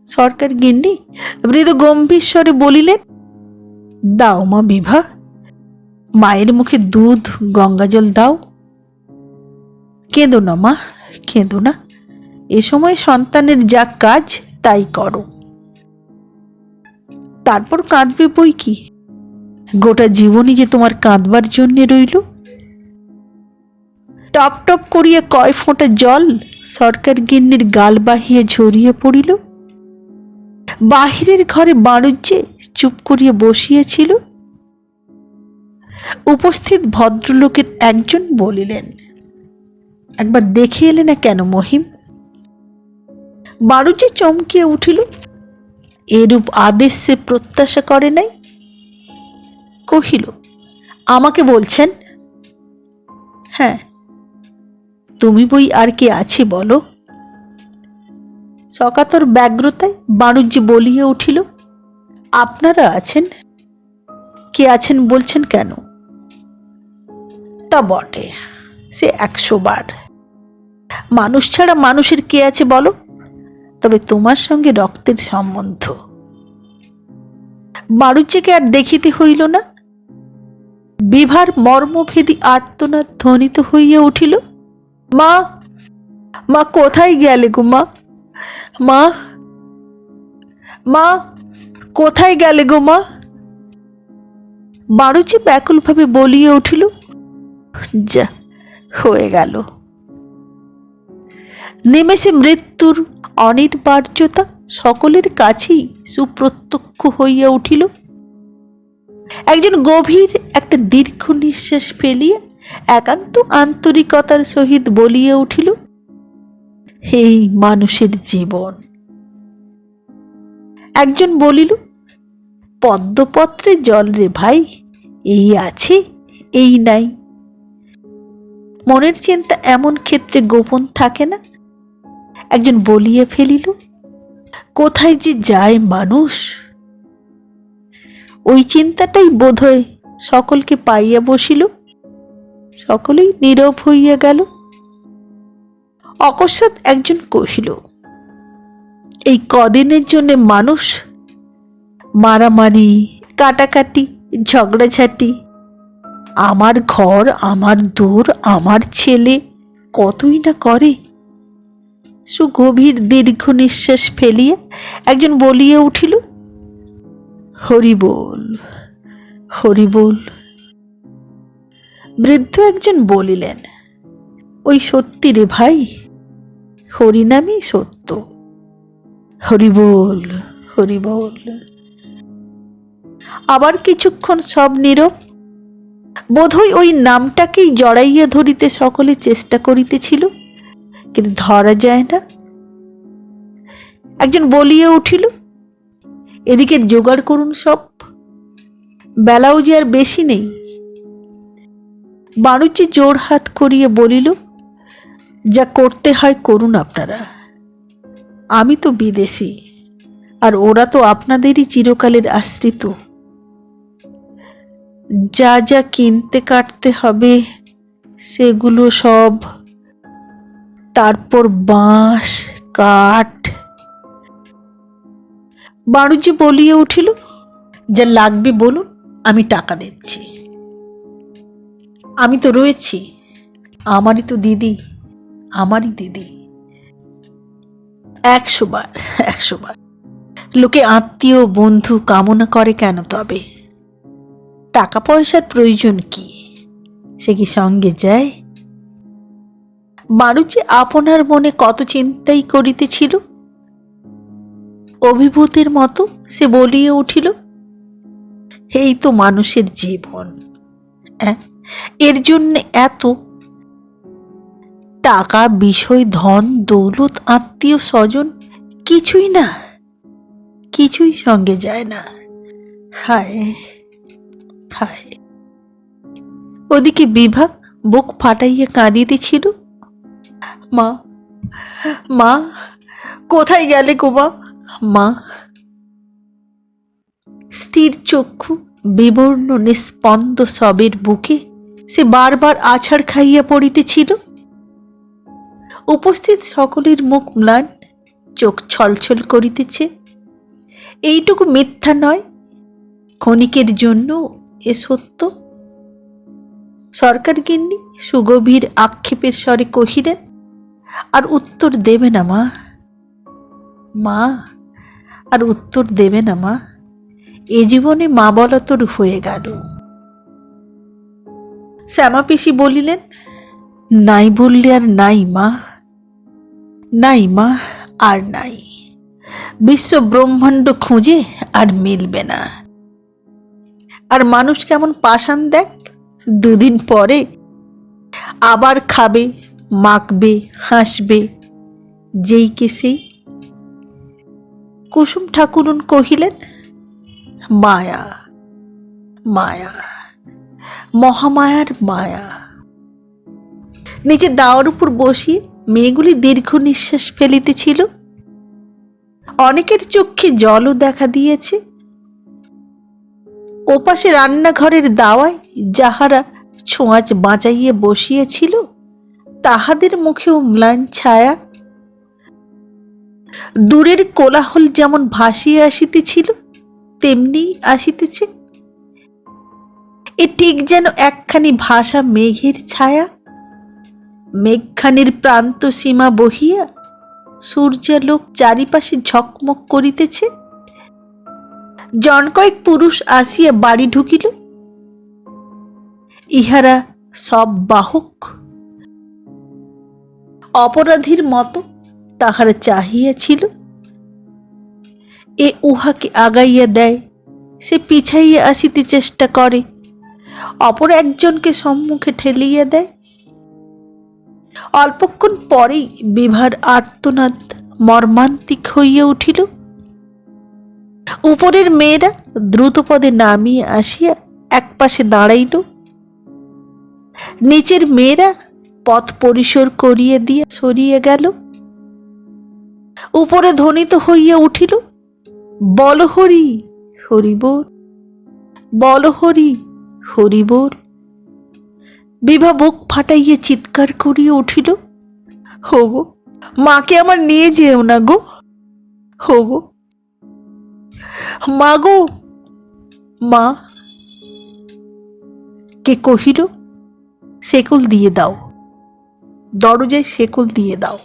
সরকার গিন্নি মৃদু গম্ভীর স্বরে বলিলেন, দাও মা বিভা, মায়ের মুখে দুধ গঙ্গাজল দাও। কেঁদো না মা, কেঁদো না, এ সময় সন্তানের যা কাজ তাই করো। তারপর কাঁদবে বই কি, গোটা জীবনই যে তোমার কাঁদবার জন্য রইল। টপ টপ করিয়া কয় ফোঁটা জল সরকার গিন্নির গাল বাহিয়া ঝরিয়ে পড়িল। বাহিরের ঘরে বাণুজ্যে চুপ করিয়া বসিয়াছিল। উপস্থিত ভদ্রলোকের একজন বলিলেন, একবার দেখে এলে না কেন মহিম। বাণুজ্যে চমকিয়া উঠিল। এরূপ আদেশ সে প্রত্যাশা করে নাই। কহিল, আমাকে বলছেন? হ্যাঁ, তুমি বই আর কে আছে বলো। সকাতর ব্যগ্রতায় বাণুজ্যে বলিয়া উঠিল, আপনারা আছেন। কে আছেন বলছেন কেন? তা বটে, সে 100 বার। মানুষ ছাড়া মানুষের কে আছে বলো? তবে তোমার সঙ্গে রক্তের সম্বন্ধ। বাণুজ্যকে আর দেখিতে হইল না। বিভার মর্মভেদী আর্তনাদ ধ্বনিত হইয়া উঠিল, মা, মা কোথায় গেলে গো মা, মা, মা কোথায় গেলে গো মা। বাণুজ্য ব্যাকুল ভাবে বলিয়া উঠিল, যা হয়ে গেল। নেমেষে মৃত্যুর অনিবার্যতা সকলের কাছেই সুপ্রত্যক্ষ হইয়া উঠিল। একজন গভীর একটা দীর্ঘ নিঃশ্বাস ফেলিয়া একান্ত আন্তরিকতার সহিত বলিয়া উঠিল, এই মানুষের জীবন। একজন বলিল, পদ্মপত্রে জল রে ভাই, এই আছে এই নাই। মনের চিন্তা এমন ক্ষেত্রে গোপন থাকে না। একজন বলিয়া ফেলিল, কোথায় যে যায় মানুষ। ওই চিন্তাটাই বোধহয় সকলকে পাইয়া বসিল। সকলেই নীরব হইয়া গেল। অকস্মাৎ একজন কহিল, এই কদিনের জন্য মানুষ মারামারি, কাটাকাটি, ঝগড়াঝাটি, আমার ঘর, আমার দূর, আমার ছেলে, কতই না করে। সুগভীর দীর্ঘ নিঃশ্বাস ফেলিয়া একজন বলিয়া উঠিল, হরি বল, হরি বল। বৃদ্ধ একজন বলিলেন, ওই সত্যি রে ভাই, হরিনামই সত্য। হরি বল, হরি বল। আবার কিছুক্ষণ সব নীরব। বোধহয় ওই নামটাকেই জড়াইয়া ধরিতে সকলে চেষ্টা করিতেছিল, কিন্তু ধরা যায় না। একজন বলিয়া উঠিল, এদিকে জোগাড় করুন সব, বেলাও যে আর বেশি নেই। বাড়ুচি জোর হাত করিয়া বলিল, যা করতে হয় করুন আপনারা, আমি তো বিদেশি, আর ওরা তো আপনাদেরই চিরকালের আশ্রিত। যা যা কিনতে কাটতে হবে সেগুলো সব, তারপর বাঁশ, কাঠ। বাড়ুজি বলিয়া উঠিল, যা লাগবে বলুন, আমি টাকা দিচ্ছি। আমি তো রয়েছি, আমারই তো দিদি, আমারই দিদি। 100 বার, 100 বার। লোকে আত্মীয় বন্ধু কামনা করে কেন তবে? টাকা পয়সার প্রয়োজন কি? সে কি সঙ্গে যায়? বাড়ুচি আপনার মনে কত চিন্তাই করিতেছিল। অভিভূতির মতো সে বলিয়া উঠিল, এই তো মানুষের জীবন, এর জন্য এত টাকা, বিষয়, ধন দৌলত, আত্মীয় স্বজন কিছুই না, কিছুই সঙ্গে যায় না। হায় হায়। ওদিকে বিভা বুক ফাটাইয়া কাঁদিতেছিল, মা, মা, কোথায় গেলে গো মা? মা। স্থির চক্ষু, বিবর্ণ নিস্পন্দ সবের বুকে সে বারবার আছাড় খাইয়া পড়িতেছিল। উপস্থিত সকলের মুখ ম্লান, চোখ ছলছল করিতেছে। এইটুকু মিথ্যা নয়, ক্ষণিকের জন্য এ সত্য। সরকার গিন্নি সুগভীর আক্ষেপের স্বরে কহিলেন, আর উত্তর দেবে না মা, মা, আর উত্তর দেবে না মা, এ জীবনে মা বলা তোর হয়ে গেল। শ্যামা পিসি বলিলেন, নাই বললে আর নাই মা, নাই মা, আর নাই। বিশ্ব ব্রহ্মাণ্ড খুঁজে আর মিলবে না। আর মানুষ কেমন পাষাণ দেখ, দুদিন পরে আবার খাবে, মাখবে, হাসবে, যেই কে সেই। কুসুম ঠাকুরুন কহিলেন, মায়া, মায়া, মহামায়ার মায়া। নিচে দাওয়ার উপর বসিয়ে মেয়েগুলি দীর্ঘ নিঃশ্বাস ফেলিতেছিল। অনেকের চোখে জলও দেখা দিয়েছে। ওপাশে রান্নাঘরের দাওয়ায় যাহারা ছোঁয়াচ বাঁচাইয়া বসিয়েছিল, তাহাদের মুখেও ম্লান ছায়া। দূরের কোলাহল যেমন ভাসিয়ে আসিতেছিল, তেমনি আসিতেছে। এ ঠিক যেন একখানি ভাসা মেঘের ছায়া। মেঘখানির প্রান্ত সীমা বহিয়া সূর্যালোক চারিপাশে ঝকমক করিতেছে। জন কয়েক পুরুষ আসিয়া বাড়ি ঢুকিল। ইহারা সব বাহক। অপরাধীর মতো তাহারা চাহিয়াছিল। এ উহাকে আগাইয়া দেয়, সে পিছাইয়া আসিতে চেষ্টা করে, অপর একজনকে সম্মুখে ঠেলিয়া দেয়। অল্পক্ষণ পরেই বিভার আর্তনাদ মর্মান্তিক হইয়া উঠিল। উপরের মেয়েরা দ্রুতপদে নামিয়ে আসিয়া একপাশে দাঁড়াইল। নিচের মেয়েরা পথ পরিসর করিয়া দিয়া সরিয়ে গেল। উপরে ধ্বনিত হইয়া উঠিল, বল হরি হরি বল, বল হরি হরি বল। বিভা বুক ফাটাইয়া চিৎকার করিয়া উঠিল, হোগো, মাকে আমার নিয়ে যেও না গো, হোগো, মা গো, মা। কে কহিল, শেকল দিয়ে দাও, দরজায় শেকল দিয়ে দাও।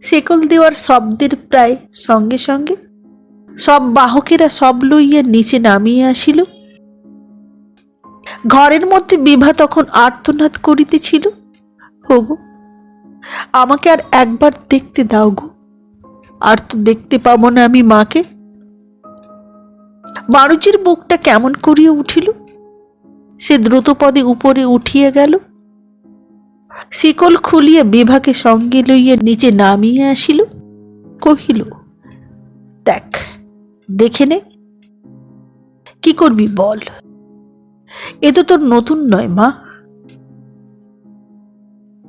শেকল দেওয়ার শব্দের প্রায় সঙ্গে সঙ্গে সব বাহকেরা সব লইয়া নিচে নামিয়ে আসিল। ঘরের মধ্যে বিভা তখন আর্তনাদ করিতেছিল, হোগো, আমাকে আর একবার দেখতে দাও গো, আর তো দেখতে পাবো না আমি মাকে। বাড়ুজির বুকটা কেমন করিয়া উঠিল। সে দ্রুতপদে উপরে উঠিয়া গেল, শিকল খুলিয়া বিভাকে সঙ্গে লইয়া নিচে নামিয়ে আসিল। কহিল, দেখ, দেখে নে, কি করবি বল, এ তো তোর নতুন নয় মা।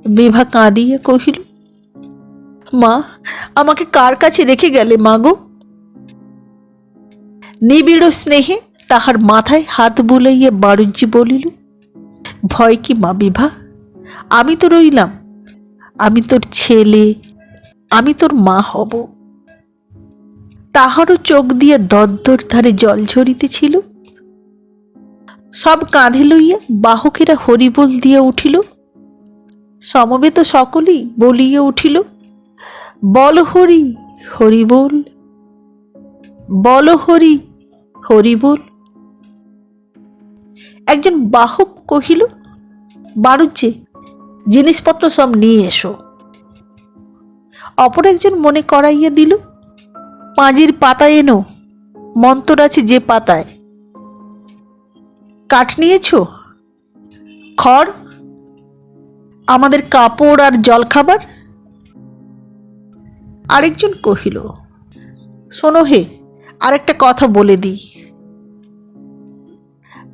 বিভা কাঁদিয়া কহিল, মা, আমাকে কার কাছে রেখে গেলে মা গো? নিবিড় স্নেহে তাহার মাথায় হাত বুলাইয়া বাড়ুজ্জি বলিল, ভয় কি মা বিভা, আমি তো রইলাম, আমি তোর ছেলে, আমি তোর মা হব। তাহারও চোখ দিয়া দরদর ধারে জল ঝরিতেছিল। সব কাঁধে লইয়া বাহকেরা হরিবোল দিয়া উঠিল। সমবেত সকলেই বলিয়া উঠিল, বল হরি হরি বল, বল হরি হরি বল। একজন বাহক কহিল, বাড়ুজ্জে, জিনিসপত্র সব নিয়ে এসো। অপর একজন মনে করাইয়া দিল, পাঁজির পাতা এনো, মন্তর আছে যে পাতায়। কাঠ নিয়েছ, খড়, আমাদের কাপড় আর জলখাবার। আরেকজন কহিল, শোনো হে, আর একটা কথা বলে দিই।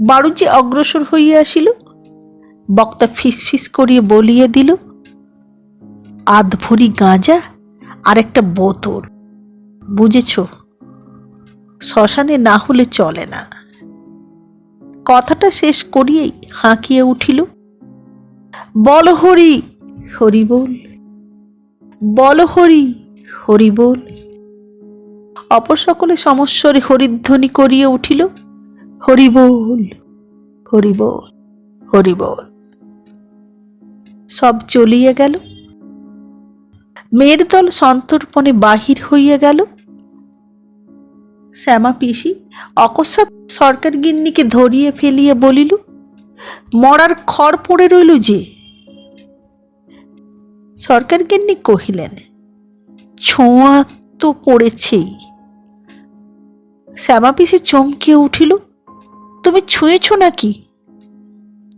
বাড়ুজ্জে অগ্রসর হইয়া আসিল। বক্তা ফিস ফিস করিয়া বলিয়া দিল, আধ ভরি গাঁজা আর একটা বোতল, বুঝেছ, শ্মশানে না হলে চলে না। কথাটা শেষ করিয়াই হাঁকিয়া উঠিল, বল হরি হরি বল, বল হরি হরি বল। অপর সকলে সমস্বরে হরিধ্বনি করিয়া উঠিল, হরি বল হরি বল হরি বল। সব চলিয়া গেল। মেয়ের দল সন্তর্পণে বাহির হইয়া গেল। শ্যামা পিসি অকস্মাৎ সরকার গিন্নিকে ধরিয়া ফেলিয়া বলিল, মরার খড় পড়ে রইল যে। সরকার গিন্নি কহিলেন, ছোঁয়া তো পড়েছেই। শ্যামা পিসি চমকিয়া উঠিল, তুমি ছুঁয়েছ নাকি?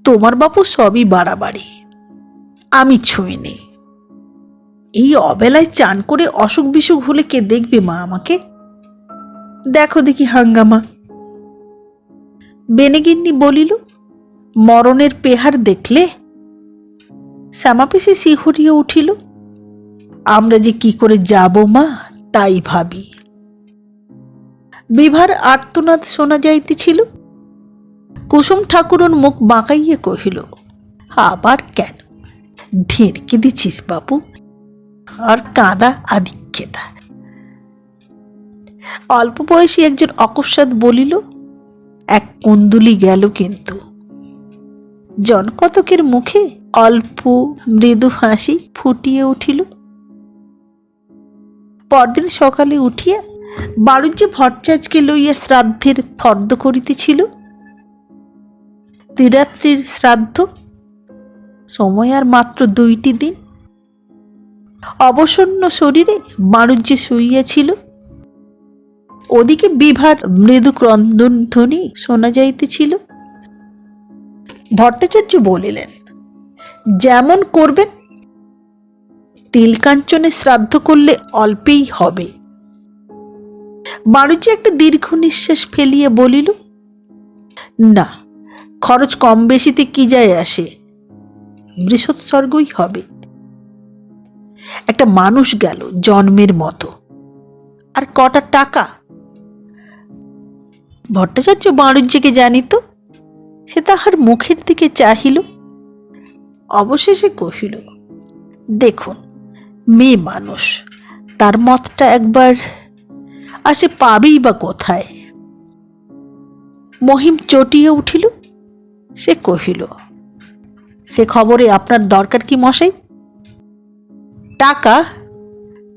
তোমার বাপু সবই বাড়াবাড়ি, আমি ছুঁইনি। এই অবেলায় চান করে অসুখ বিসুখ হলে কে দেখবে মা আমাকে? দেখো দেখি হাঙ্গামা। বেনেগিন্নি বলিল, মরণের পেহার দেখলে? শ্যামাপিসি শিহরিয়া উঠিল, আমরা যে কি করে যাব মা, তাই ভাবি। বিভার আর্তনাদ শোনা যাইতেছিল। কুসুম ঠাকুরন মুখ বাঁকাইয়া কহিল, আবার কেন, ঢেরকে দিছিস বাবু, আর কাঁদা আদিক্ষেতা। অল্প বয়সী একজন অকস্মাৎ বলিল, এক কুন্দুলি গেল কিন্তু। জনকতকের মুখে অল্প মৃদু হাসি ফুটিয়ে উঠিল। পরদিন সকালে উঠিয়া বাড়ুজ্জে ভট্টাচার্যকে লইয়া শ্রাদ্ধের ফর্দ করিতেছিল। ত্রিরাত্রির শ্রাদ্ধ, সময় আর মাত্র 2টি দিন। অবসন্ন শরীরে বাড়ুজ্জে শুইয়াছিল। ওদিকে বিভার মৃদু ক্রন্দন ধ্বনি শোনা যাইতেছিল। ভট্টাচার্য বলিলেন, যেমন করবেন, তিলকাঞ্চনে শ্রাদ্ধ করলে অল্পেই হবে। বাড়ুজ্জে একটা দীর্ঘ নিঃশ্বাস ফেলিয়া বলিল, না, খরচ কম বেশিতে কি যায় আসে, বৃষোৎসর্গই হবে। একটা মানুষ গেল জন্মের মতো, আর কটা টাকা। ভট্টাচার্য বাণিজ্যকে জানিত, সে তাহার মুখের দিকে চাহিল, অবশেষে কহিল, দেখুন মেয়ে মানুষ, তার মতটা একবার, আর সে পাবেই বা কোথায়। মহিম চটিয়ে উঠিল, সে কহিল, সে খবরে আপনার দরকার কি মশাই? টাকা,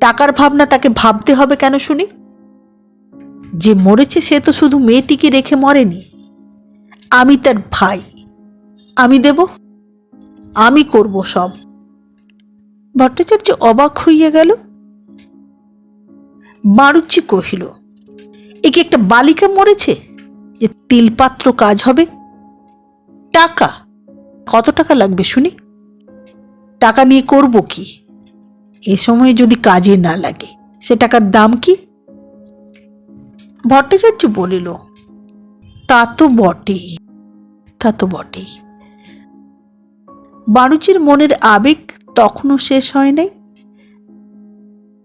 টাকার ভাবনা তাকে ভাবতে হবে কেন শুনি? যে মরেছে সে তো শুধু মেয়েটিকে রেখে মরেনি। আমি তার ভাই, আমি দেব, আমি করব সব। ভট্টাচার্য অবাক হইয়া গেল। বাড়ুজ্যে কহিল, এ কি একটা বালিকা মরেছে যে তিলপাত্র কাজ হবে? টাকা, কত টাকা লাগবে শুনি? টাকা নিয়ে করব কি? এ সময়ে যদি কাজে না লাগে সে টাকার দাম কি? ভট্টাচার্য বলিল, তা তো বটেই, তা তো বটেই। বাণুজ্যের মনের আবেগ তখনও শেষ হয় নাই।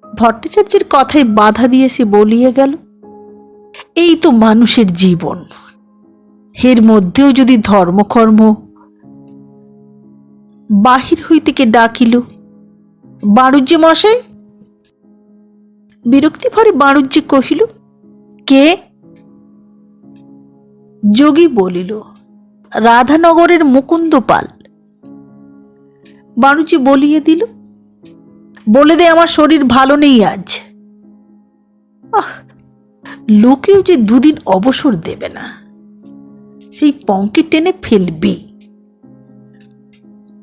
ভট্টাচার্যের কথায় বাধা দিয়ে সে বলিয়া গেল, এই তো মানুষের জীবন, এর মধ্যেও যদি ধর্মকর্ম। বাহির হইতে কে ডাকিল, বাণুজ্যে মশাই। বিরক্তি ভরে বাণুজ্যে কহিল, কে? যোগী বলিল, রাধানগরের মুকুন্দ পাল। বাণুজ্যে বলিয়ে দিল, বলে দে আমার শরীর ভালো নেই আজ। লোকেও যে দুদিন অবসর দেবে না, সেই পঙ্কে টেনে ফেলবে।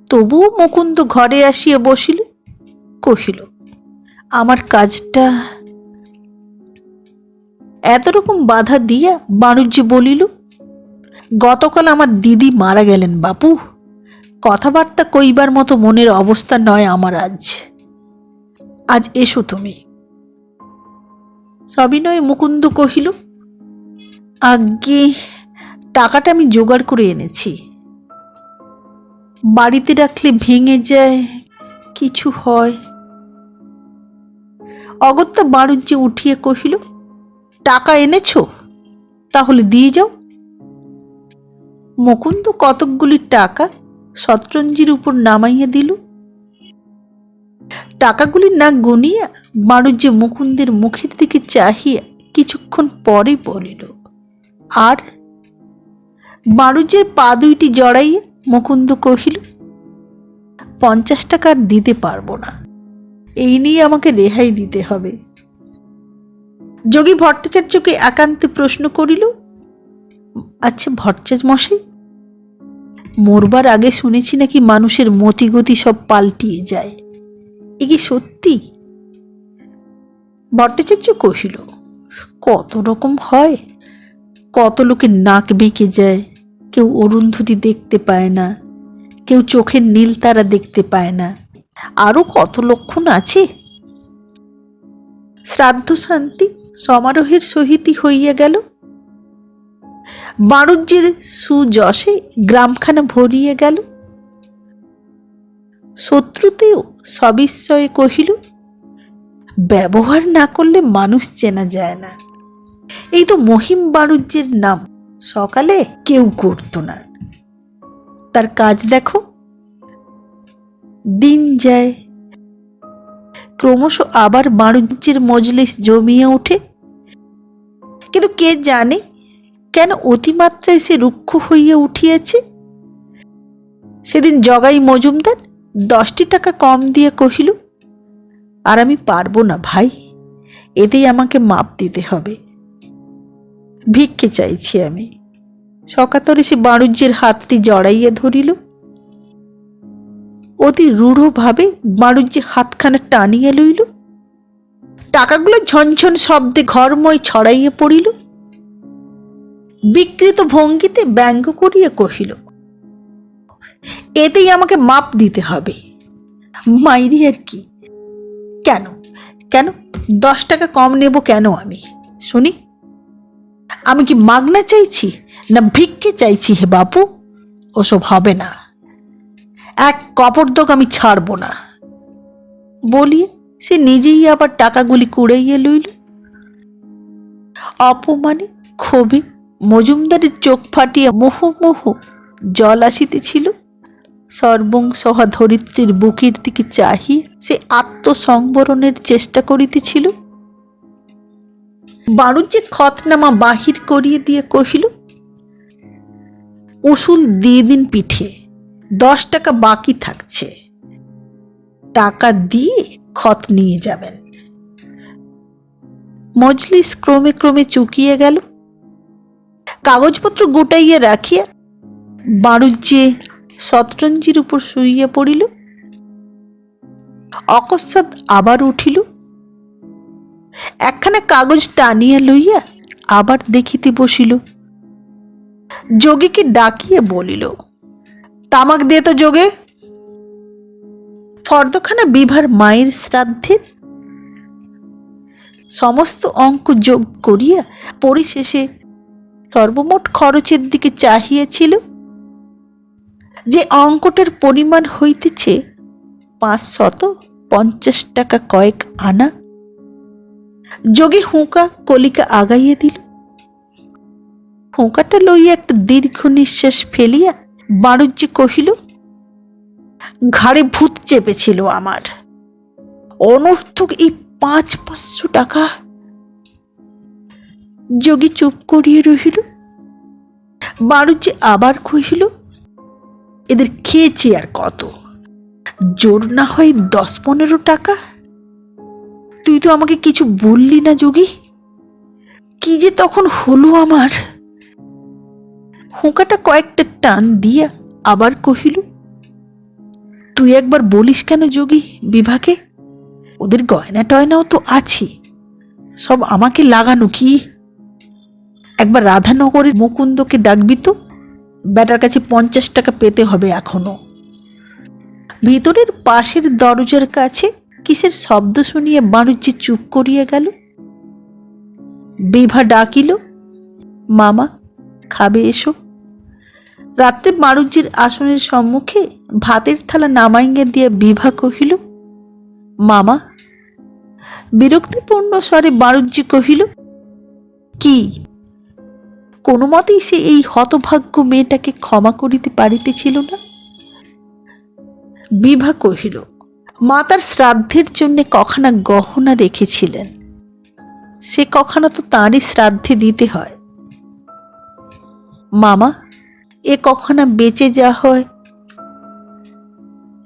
তবুও মুকুন্দ ঘরে আসিয়া বসিল, কহিল, আমার কাজটা। এত রকম বাধা দিয়া বাণুজ্যে বলিল, গতকাল আমার দিদি মারা গেলেন বাপু, কথাবার্তা কইবার মতো মনের অবস্থা নয় আমার আজ। আজ এসো তুমি। সবিনয়ে মুকুন্দ কহিল, আজ্ঞে, টাকাটা আমি জোগাড় করে এনেছি। বাড়িতে রাখলে ভেঙে যায়, কিছু হয়। অগত্যা বাণুজ্যে উঠিয়ে কহিল, টাকা এনেছ? তাহলে দিয়ে যাও। মুকুন্দ কতকগুলি টাকা শতরঞ্জির উপর নামাইয়া দিল। টাকাগুলি না গুনিয়া বাণুজ্যে মুকুন্দের মুখের দিকে চাহিয়া কিছুক্ষণ পরে বলিল, আর? বাণুজ্যের পা দুইটি জড়াইয়া মুকুন্দ কহিল, 50 টাকা আর দিতে পারবো না, এই নিয়ে আমাকে রেহাই দিতে হবে। যোগী ভট্টাচার্যকে একান্তে প্রশ্ন করিল, আচ্ছা ভট্টাচার্য মশাই, মরবার আগে শুনেছি নাকি মানুষের মতিগতি সব পাল্টিয়ে যায়, এ কি সত্যি? ভট্টাচার্য কহিল, কত রকম হয়, কত লোকের নাক বেঁকে যায়, কেউ অরুন্ধতী দেখতে পায় না, কেউ চোখের নীল তারা দেখতে পায় না, আরো কত লক্ষণ আছে। শ্রাদ্ধ শান্তি সমারোহের সহিতই হইয়া গেল। বাণুজ্যের সুযশে গ্রামখানা ভরিয়া গেল। শত্রুতেও সবিস্ময়ে কহিল, ব্যবহার না করলে মানুষ চেনা যায় না। এই তো মহিম বাণুজ্যের নাম সকালে কেউ করত না, তার কাজ দেখো। দিন যায়, ক্রমশ আবার বাণুজ্যের মজলিস জমিয়ে ওঠে, কিন্তু কে জানে কেন অতিমাত্রায় সে রুক্ষ হইয়া উঠিয়াছে। সেদিন জগাই মজুমদার 10টি টাকা কম দিয়ে কহিল, আর আমি পারবো না ভাই, এতেই আমাকে মাপ দিতে হবে, ভিক্ষে চাইছি আমি। সকাতরে সে বাণুজ্যের হাতটি জড়াইয়া ধরিল। অতি রূঢ় ভাবে বাণুজ্যে হাতখানা টানিয়া লইল। টাকাগুলো ঝনঝন শব্দে ঘরময় ছড়াইয়া পড়িল। বিকৃত ভঙ্গিতে ব্যঙ্গ করিয়া কহিল, এতেই আমাকে মাপ দিতে হবে। মাইরি আর কি? কেন কেন 10 টাকা কম নেব কেন আমি শুনি? আমি কি মাগনা চাইছি না ভিক্ষে চাইছি হে বাপু? ওসব হবে না, এক কপর্দক আমি ছাড়বো না। বলিয়ে সে নিজেই আবার টাকাগুলি কুড়াইয়া লইল। অপমানে ক্ষোভে মজুমদারের চোখ ফাটিয়া মোহ মোহ জল আসিতেছিল। সর্বংসহা ধরিত্রীর বুকের দিকে চাহিয়া সে আত্মসংবরণের চেষ্টা করিতেছিল। বাড়ুজ্যে খতনামা বাহির করিয়ে দিয়ে কহিল, উসুল দিয়ে দিন পিঠে, 10 টাকা বাকি থাকছে, টাকা দিয়ে খত নিয়ে যাবেন। মজলিস ক্রমে ক্রমে চুকিয়ে গেল। কাগজপত্র গোটাইয়া রাখিয়া বাড়ুজ্যে শতরঞ্জির উপর শুইয়া পড়িল। অকস্মাৎ আবার উঠিল, একখানা কাগজ টানিয়া লইয়া আবার দেখিতে বসিল। যোগীকে ডাকিয়া বলিল, তামাক দে তো যোগে। ফর্দখানা বিভার মায়ের শ্রাদ্ধের। সমস্ত অঙ্ক যোগ করিয়া পরিশেষে সর্বমোট খরচের দিকে চাহিয়াছিল, যে অঙ্কটার পরিমাণ হইতেছে 550 টাকা কয়েক আনা। যোগী হুঁকা কলিকা আগাইয়া দিল। হুঁকাটা লইয়া একটা দীর্ঘ নিঃশ্বাস ফেলিয়া বাড়ুজ্যে কহিল, ঘাড়ে ভূত চেপেছিল আমার, অনর্থক এই 500 টাকা। যোগী চুপ করিয়া রহিল। বাড়ুজ্যে আবার কহিল, এদের খেয়েছি আর কত, জোর না হয় 10-15 টাকা। তুই তো আমাকে কিছু বললি না যোগী, কি যে তখন হলো আমার। হুঁকাটা কয়েকটা টান দিয়া আবার কহিল, তুই একবার বলিস কেন যোগী বিভাকে, ওদের গয়না টয়নাও তো আছে, সব আমাকে লাগানো কি। একবার রাধানগরের মুকুন্দকে ডাকবি তো, বেটার কাছে 50 টাকা পেতে হবে এখনো। ভিতরের পাশের দরজার কাছে কিসের শব্দ শুনিয়া বাড়ুজ্যে চুপ করিয়া গেল। বিভা ডাকিল, মামা খাবে এসো। রাত্রে বাড়ুজ্যের আসনের সম্মুখে ভাতের থালা নামাইয়া দিয়া বিভা কহিল, মামা। বিরক্তিপূর্ণ স্বরে বাড়ুজ্যে কহিল, কি? কোনো মতেই সে এই হতভাগ্য মেয়েটাকে ক্ষমা করিতে পারিতেছিল না। বিভা কহিল, মা তার শ্রাদ্ধের জন্য কখানা গহনা রেখেছিলেন, সে কখানা তো তাঁরই শ্রাদ্ধে দিতে হয়। মামা, এ কখানা বেঁচে যা হয়।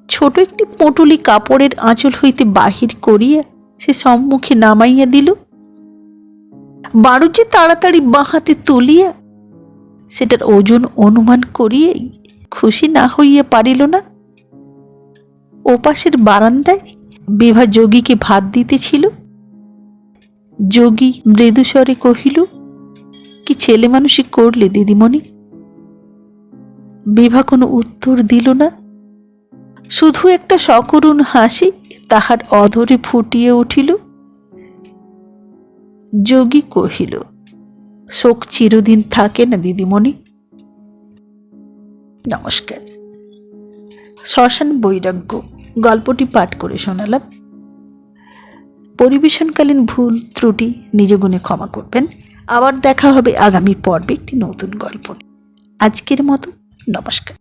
ছোট একটি পটুলি কাপড়ের আঁচল হইতে বাহির করিয়া সে সম্মুখে নামাইয়া দিল। বাড়ুজ্যে তাড়াতাড়ি বাঁ হাতে তুলিয়া সেটার ওজন অনুমান করিয়াই খুশি না হইয়া পারিল না। ওপাশের বারান্দায় বিভা যোগীকে ভাত দিতেছিল। যোগী মৃদুস্বরে কহিল, কি ছেলে মানুষই করলে দিদিমণি। বিভা কোনো উত্তর দিল না, শুধু একটা সকরুণ হাসি তাহার অধরে ফুটিয়ে উঠিল। যোগী কহিল, শোক চিরদিন থাকে না দিদিমণি। নমস্কার। শ্মশান বৈরাগ্য গল্পটি পাঠ করে শোনালাম। পরিবেশনকালীন ভুল ত্রুটি নিজ গুণে ক্ষমা করবেন। আবার দেখা হবে আগামী পর্বে একটি নতুন গল্প। আজকের মতো নমস্কার।